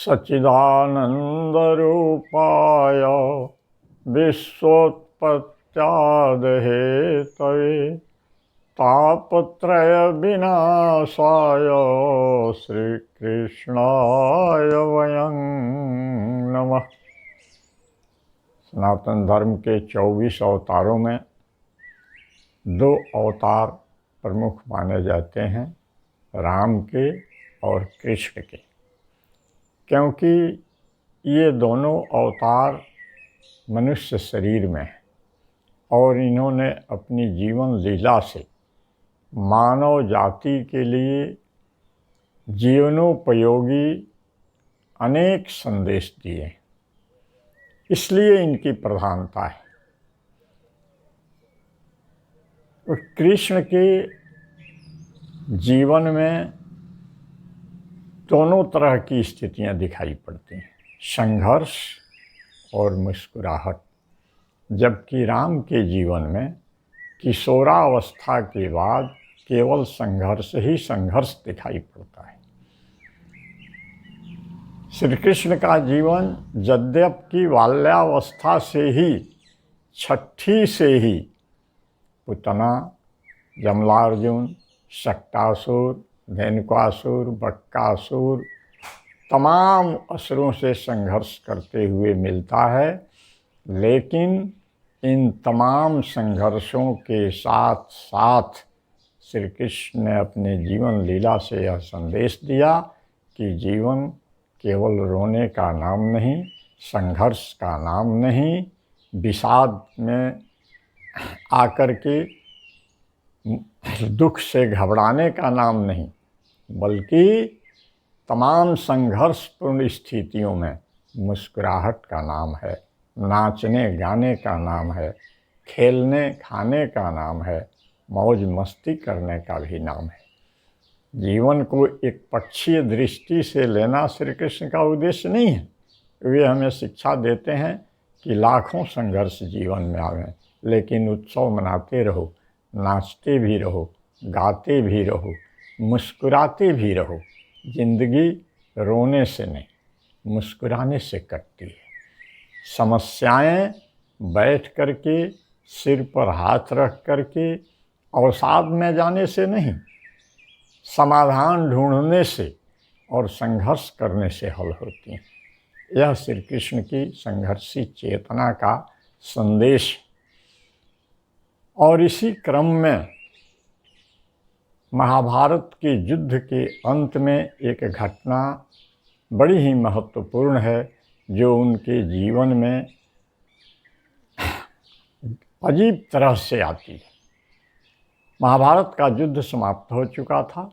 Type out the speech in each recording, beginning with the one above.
सच्चिदानन्दरूपाय विश्वोत्पत्त्यादिहेतवे तापत्रयविनाशाय श्रीकृष्णाय वयं नमः। सनातन धर्म के 24 अवतारों में 2 अवतार प्रमुख माने जाते हैं, राम के और कृष्ण के, क्योंकि ये दोनों अवतार मनुष्य शरीर में हैं और इन्होंने अपनी जीवन लीला से मानव जाति के लिए जीवनोपयोगी अनेक संदेश दिए, इसलिए इनकी प्रधानता है। कृष्ण के जीवन में दोनों तरह की स्थितियां दिखाई पड़ती हैं, संघर्ष और मुस्कुराहट, जबकि राम के जीवन में किशोरावस्था के बाद केवल संघर्ष ही संघर्ष दिखाई पड़ता है। श्री कृष्ण का जीवन यद्यपि बाल्यावस्था से ही, छठी से ही पुतना, जमलार्जुन, शक्टासुर, धेनुकासुर, बक्कासुर तमाम असुरों से संघर्ष करते हुए मिलता है, लेकिन इन तमाम संघर्षों के साथ साथ श्री कृष्ण ने अपने जीवन लीला से यह संदेश दिया कि जीवन केवल रोने का नाम नहीं, संघर्ष का नाम नहीं, विषाद में आकर के दुख से घबराने का नाम नहीं, बल्कि तमाम संघर्षपूर्ण स्थितियों में मुस्कुराहट का नाम है, नाचने गाने का नाम है, खेलने खाने का नाम है, मौज मस्ती करने का भी नाम है। जीवन को एक पक्षीय दृष्टि से लेना श्री कृष्ण का उद्देश्य नहीं है। वे हमें शिक्षा देते हैं कि लाखों संघर्ष जीवन में आवें, लेकिन उत्सव मनाते रहो, नाचते भी रहो, गाते भी रहो, मुस्कुराते भी रहो। जिंदगी रोने से नहीं, मुस्कुराने से कटती है। समस्याएं बैठ करके, सिर पर हाथ रख करके, अवसाद में जाने से नहीं, समाधान ढूंढने से और संघर्ष करने से हल होती हैं। यह श्री कृष्ण की संघर्षी चेतना का संदेश है। और इसी क्रम में महाभारत के युद्ध के अंत में एक घटना बड़ी ही महत्वपूर्ण है, जो उनके जीवन में अजीब तरह से आती है। महाभारत का युद्ध समाप्त हो चुका था।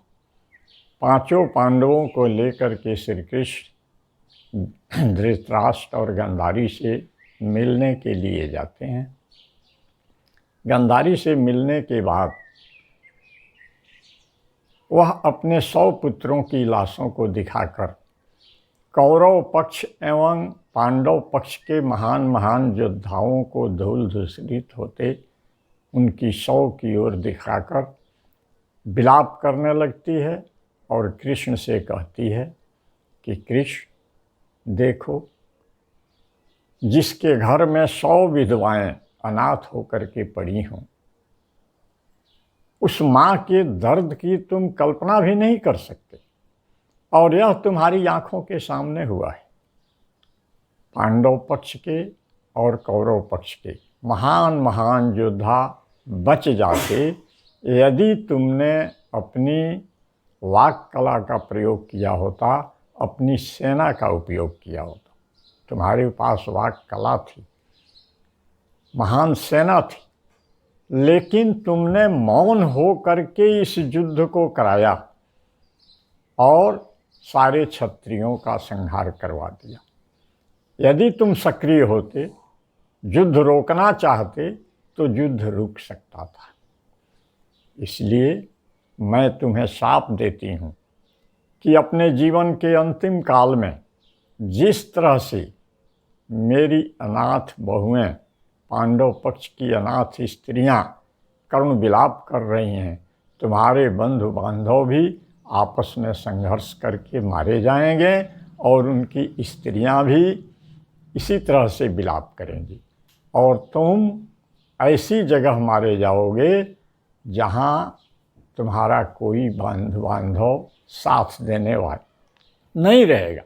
5 पांडवों को लेकर के श्री कृष्ण धृतराष्ट्र और गांधारी से मिलने के लिए जाते हैं। गांधारी से मिलने के बाद वह अपने 100 पुत्रों की लाशों को दिखाकर कौरव पक्ष एवं पांडव पक्ष के महान महान योद्धाओं को धूल धूसरित होते उनकी शव की ओर दिखाकर विलाप करने लगती है और कृष्ण से कहती है कि कृष्ण देखो, जिसके घर में 100 विधवाएं अनाथ होकर के पड़ी हों, उस माँ के दर्द की तुम कल्पना भी नहीं कर सकते, और यह तुम्हारी आंखों के सामने हुआ है। पांडव पक्ष के और कौरव पक्ष के महान महान योद्धा बच जाते यदि तुमने अपनी वाक कला का प्रयोग किया होता, अपनी सेना का उपयोग किया होता। तुम्हारे पास वाक कला थी, महान सेना थी, लेकिन तुमने मौन हो करके इस युद्ध को कराया और सारे क्षत्रियों का संहार करवा दिया। यदि तुम सक्रिय होते, युद्ध रोकना चाहते, तो युद्ध रुक सकता था। इसलिए मैं तुम्हें शाप देती हूँ कि अपने जीवन के अंतिम काल में जिस तरह से मेरी अनाथ बहुएं, पांडव पक्ष की अनाथ स्त्रियां करुण विलाप कर रही हैं, तुम्हारे बंधु बांधव भी आपस में संघर्ष करके मारे जाएंगे और उनकी स्त्रियां भी इसी तरह से विलाप करेंगी, और तुम ऐसी जगह मारे जाओगे जहाँ तुम्हारा कोई बांधव साथ देने वाला नहीं रहेगा।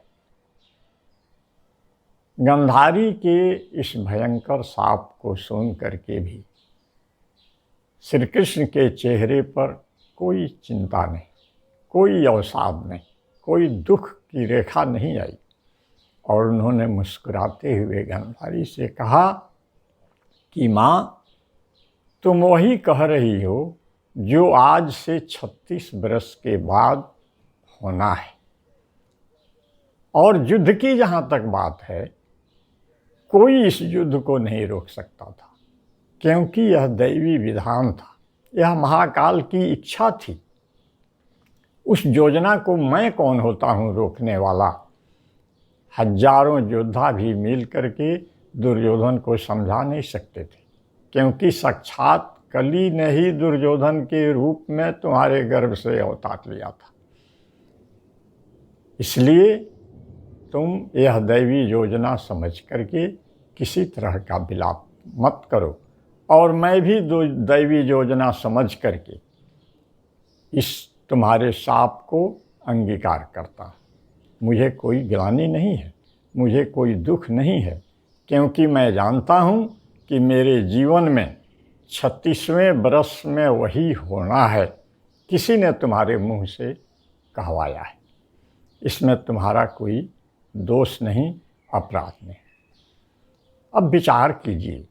गंधारी के इस भयंकर शाप को सुन करके भी श्री कृष्ण के चेहरे पर कोई चिंता नहीं, कोई अवसाद नहीं, कोई दुख की रेखा नहीं आई, और उन्होंने मुस्कुराते हुए गंधारी से कहा कि माँ, तुम वही कह रही हो जो आज से 36 वर्ष के बाद होना है, और युद्ध की जहाँ तक बात है, कोई इस युद्ध को नहीं रोक सकता था, क्योंकि यह दैवी विधान था, यह महाकाल की इच्छा थी। उस योजना को मैं कौन होता हूँ रोकने वाला। हजारों योद्धा भी मिल करके दुर्योधन को समझा नहीं सकते थे, क्योंकि साक्षात कली ने ही दुर्योधन के रूप में तुम्हारे गर्भ से अवतार लिया था। इसलिए तुम यह दैवी योजना समझ करके किसी तरह का विलाप मत करो, और मैं भी दैवी योजना समझ करके इस तुम्हारे शाप को अंगीकार करता हूँ। मुझे कोई ग्लानि नहीं है, मुझे कोई दुख नहीं है, क्योंकि मैं जानता हूँ कि मेरे जीवन में 36वें वर्ष में वही होना है। किसी ने तुम्हारे मुंह से कहवाया है, इसमें तुम्हारा कोई दोष नहीं, अपराध नहीं। अब विचार कीजिए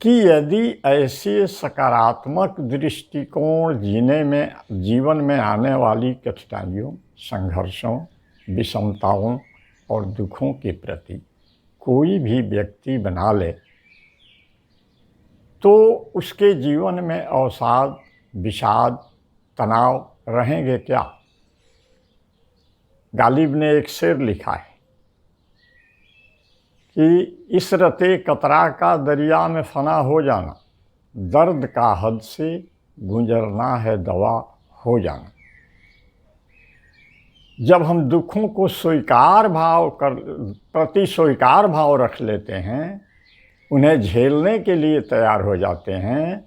कि यदि ऐसे सकारात्मक दृष्टिकोण जीवन में आने वाली कठिनाइयों, संघर्षों, विषमताओं और दुखों के प्रति कोई भी व्यक्ति बना ले, तो उसके जीवन में अवसाद, विषाद, तनाव रहेंगे क्या। गालिब ने एक शेर लिखा है कि इस रते कतरा का दरिया में फना हो जाना, दर्द का हद से गुजरना है दवा हो जाना। जब हम दुखों को प्रति स्वीकार भाव रख लेते हैं, उन्हें झेलने के लिए तैयार हो जाते हैं,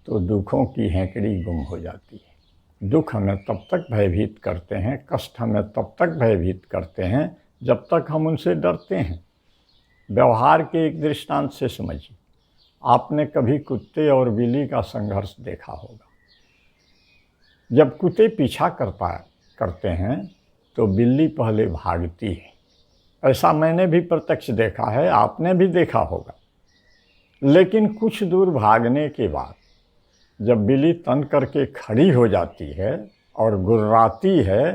तो दुखों की हेंकड़ी गुम हो जाती है। दुख हमें तब तक भयभीत करते हैं, कष्ट हमें तब तक भयभीत करते हैं जब तक हम उनसे डरते हैं। व्यवहार के एक दृष्टांत से समझिए। आपने कभी कुत्ते और बिल्ली का संघर्ष देखा होगा। जब कुत्ते पीछा करते हैं तो बिल्ली पहले भागती है। ऐसा मैंने भी प्रत्यक्ष देखा है, आपने भी देखा होगा। लेकिन कुछ दूर भागने के बाद जब बिल्ली तन करके खड़ी हो जाती है और गुर्राती है,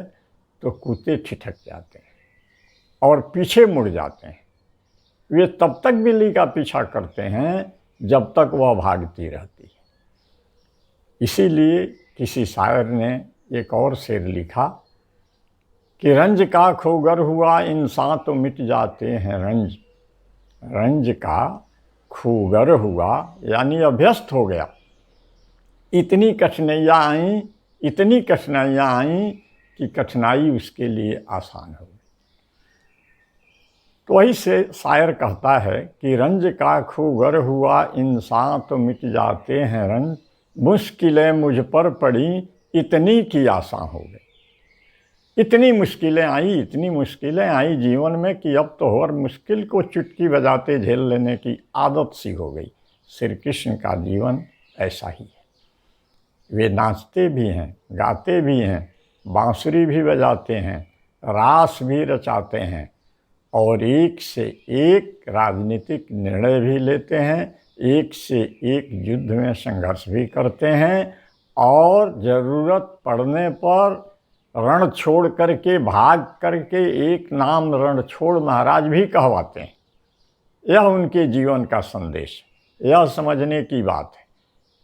तो कुत्ते ठिठक जाते हैं और पीछे मुड़ जाते हैं। वे तब तक बिल्ली का पीछा करते हैं जब तक वह भागती रहती है। इसीलिए किसी शायर ने एक और शेर लिखा कि रंज का खोगर हुआ इंसान तो मिट जाते हैं रंज। रंज का खोगर हुआ यानी अभ्यस्त हो गया। इतनी कठिनाइयाँ आईं कि कठिनाई उसके लिए आसान हो गई। तो वही से शायर कहता है कि रंज का खोगर हुआ इंसान तो मिट जाते हैं रंज, मुश्किलें मुझ पर पड़ी इतनी की आसान हो गई। इतनी मुश्किलें आई जीवन में कि अब तो हर मुश्किल को चुटकी बजाते झेल लेने की आदत सी हो गई। श्री कृष्ण का जीवन ऐसा ही है। वे नाचते भी हैं, गाते भी हैं, बांसुरी भी बजाते हैं, रास भी रचाते हैं, और एक से एक राजनीतिक निर्णय भी लेते हैं, एक से एक युद्ध में संघर्ष भी करते हैं, और ज़रूरत पड़ने पर रण छोड़ करके भाग करके एक नाम रण छोड़ महाराज भी कहवाते हैं। यह उनके जीवन का संदेश, यह समझने की बात है।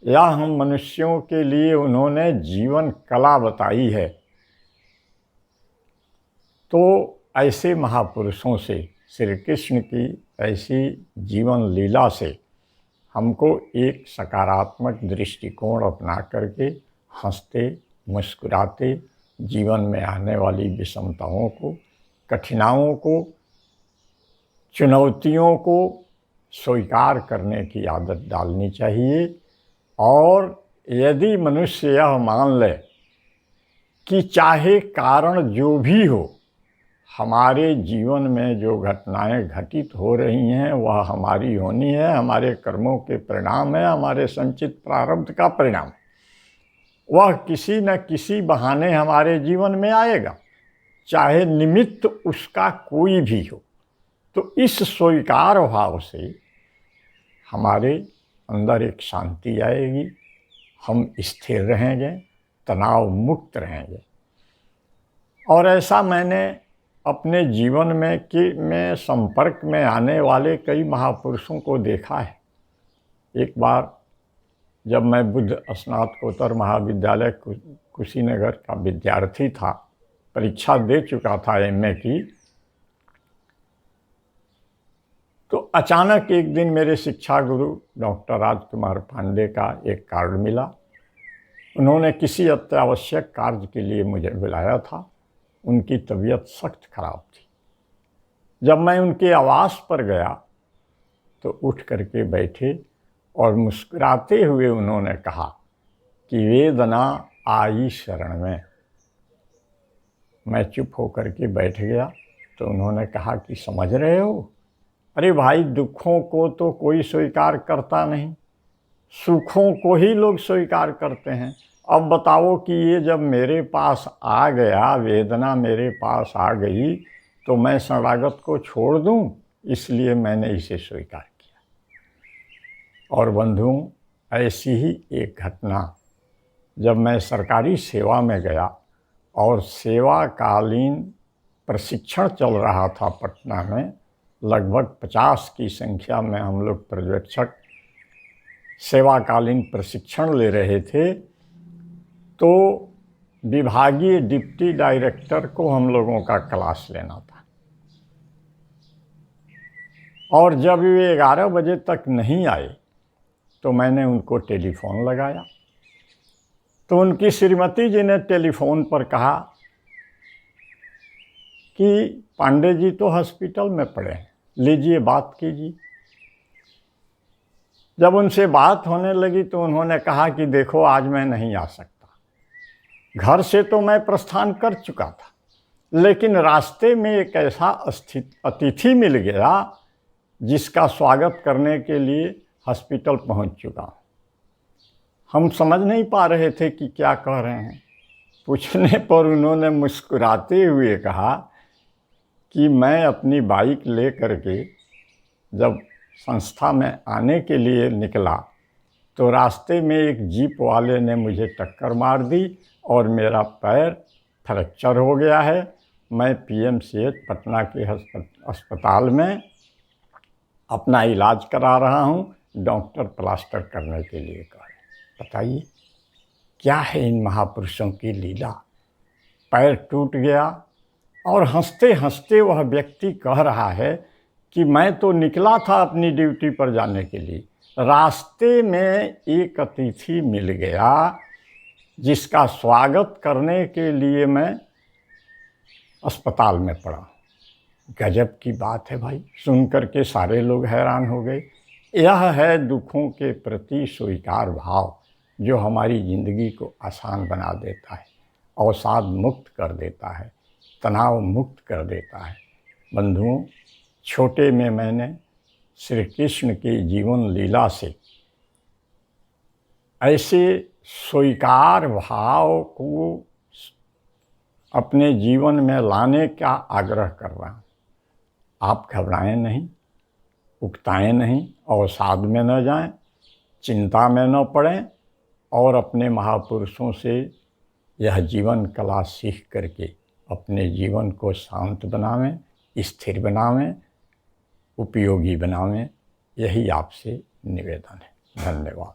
यह हम मनुष्यों के लिए उन्होंने जीवन कला बताई है। तो ऐसे महापुरुषों से, श्री कृष्ण की ऐसी जीवन लीला से हमको एक सकारात्मक दृष्टिकोण अपना करके हंसते, मुस्कुराते जीवन में आने वाली विषमताओं को, कठिनाइयों को, चुनौतियों को स्वीकार करने की आदत डालनी चाहिए। और यदि मनुष्य यह मान ले कि चाहे कारण जो भी हो, हमारे जीवन में जो घटनाएं घटित हो रही हैं वह हमारी होनी है, हमारे कर्मों के परिणाम है, हमारे संचित प्रारब्ध का परिणाम है, वह किसी न किसी बहाने हमारे जीवन में आएगा, चाहे निमित्त उसका कोई भी हो। तो इस स्वीकार भाव से हमारे अंदर एक शांति आएगी, हम स्थिर रहेंगे, तनाव मुक्त रहेंगे। और ऐसा मैंने अपने जीवन में संपर्क में आने वाले कई महापुरुषों को देखा है। एक बार जब मैं बुद्ध स्नातकोत्तर महाविद्यालय कुशीनगर का विद्यार्थी था, परीक्षा दे चुका था एमए की, तो अचानक एक दिन मेरे शिक्षा गुरु डॉक्टर राजकुमार पांडे का एक कार्ड मिला। उन्होंने किसी अत्यावश्यक कार्य के लिए मुझे बुलाया था। उनकी तबीयत सख्त खराब थी। जब मैं उनके आवास पर गया तो उठ करके बैठे और मुस्कुराते हुए उन्होंने कहा कि वेदना आई शरण में। मैं चुप होकर के बैठ गया तो उन्होंने कहा कि समझ रहे हो, अरे भाई, दुखों को तो कोई स्वीकार करता नहीं, सुखों को ही लोग स्वीकार करते हैं। अब बताओ कि ये जब मेरे पास आ गया, वेदना मेरे पास आ गई, तो मैं शरणागत को छोड़ दूं? इसलिए मैंने इसे स्वीकार किया। और बंधुओं, ऐसी ही एक घटना जब मैं सरकारी सेवा में गया और सेवाकालीन प्रशिक्षण चल रहा था पटना में, लगभग 50 की संख्या में हम लोग पर्यवेक्षक सेवाकालीन प्रशिक्षण ले रहे थे। तो विभागीय डिप्टी डायरेक्टर को हम लोगों का क्लास लेना था और जब वे 11 बजे तक नहीं आए तो मैंने उनको टेलीफोन लगाया। तो उनकी श्रीमती जी ने टेलीफोन पर कहा कि पांडे जी तो हॉस्पिटल में पड़े हैं, लीजिए बात कीजिए। जब उनसे बात होने लगी तो उन्होंने कहा कि देखो, आज मैं नहीं आ सकता, घर से तो मैं प्रस्थान कर चुका था, लेकिन रास्ते में एक ऐसा अतिथि मिल गया जिसका स्वागत करने के लिए हॉस्पिटल पहुंच चुका हूं। हम समझ नहीं पा रहे थे कि क्या कह रहे हैं। पूछने पर उन्होंने मुस्कुराते हुए कहा कि मैं अपनी बाइक ले करके जब संस्था में आने के लिए निकला तो रास्ते में एक जीप वाले ने मुझे टक्कर मार दी और मेरा पैर फ्रैक्चर हो गया है। मैं पीएमसीएच पटना के अस्पताल में अपना इलाज करा रहा हूँ, डॉक्टर प्लास्टर करने के लिए कह रहे। बताइए क्या है इन महापुरुषों की लीला। पैर टूट गया और हंसते हंसते वह व्यक्ति कह रहा है कि मैं तो निकला था अपनी ड्यूटी पर जाने के लिए, रास्ते में एक अतिथि मिल गया जिसका स्वागत करने के लिए मैं अस्पताल में पड़ा। गजब की बात है भाई, सुन करके सारे लोग हैरान हो गए। यह है दुखों के प्रति स्वीकार भाव जो हमारी ज़िंदगी को आसान बना देता है, अवसाद मुक्त कर देता है, तनाव मुक्त कर देता है। बंधुओं, छोटे में मैंने श्री कृष्ण की जीवन लीला से ऐसे स्वीकार भाव को अपने जीवन में लाने का आग्रह कर रहा हूँ। आप घबराएं नहीं, उकताएं नहीं, अवसाद में न जाएं, चिंता में न पड़ें और अपने महापुरुषों से यह जीवन कला सीख करके अपने जीवन को शांत बनावें, स्थिर बनावें, उपयोगी बनावें। यही आपसे निवेदन है। धन्यवाद।